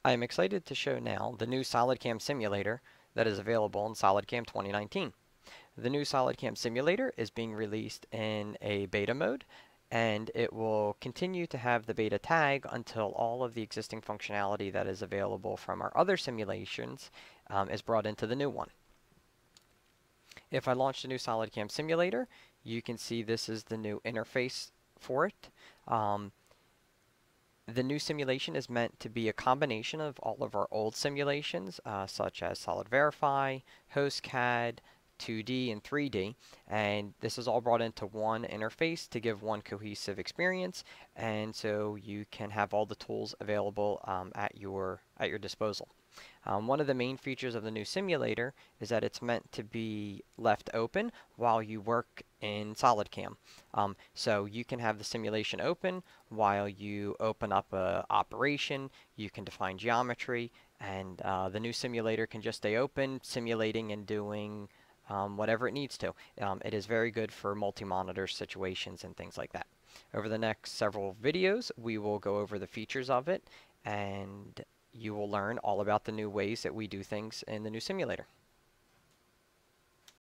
I am excited to show now the new SolidCAM simulator that is available in SolidCAM 2019. The new SolidCAM simulator is being released in a beta mode, and it will continue to have the beta tag until all of the existing functionality that is available from our other simulations is brought into the new one. If I launch the new SolidCAM simulator, you can see this is the new interface for it. The new simulation is meant to be a combination of all of our old simulations, such as Solid Verify, HostCAD, 2D, and 3D, and this is all brought into one interface to give one cohesive experience, and so you can have all the tools available at your disposal. One of the main features of the new simulator is that it's meant to be left open while you work in SolidCAM. So you can have the simulation open while you open up an operation, you can define geometry, and the new simulator can just stay open, simulating and doing whatever it needs to. It is very good for multi-monitor situations and things like that. Over the next several videos, we will go over the features of it, and you will learn all about the new ways that we do things in the new simulator.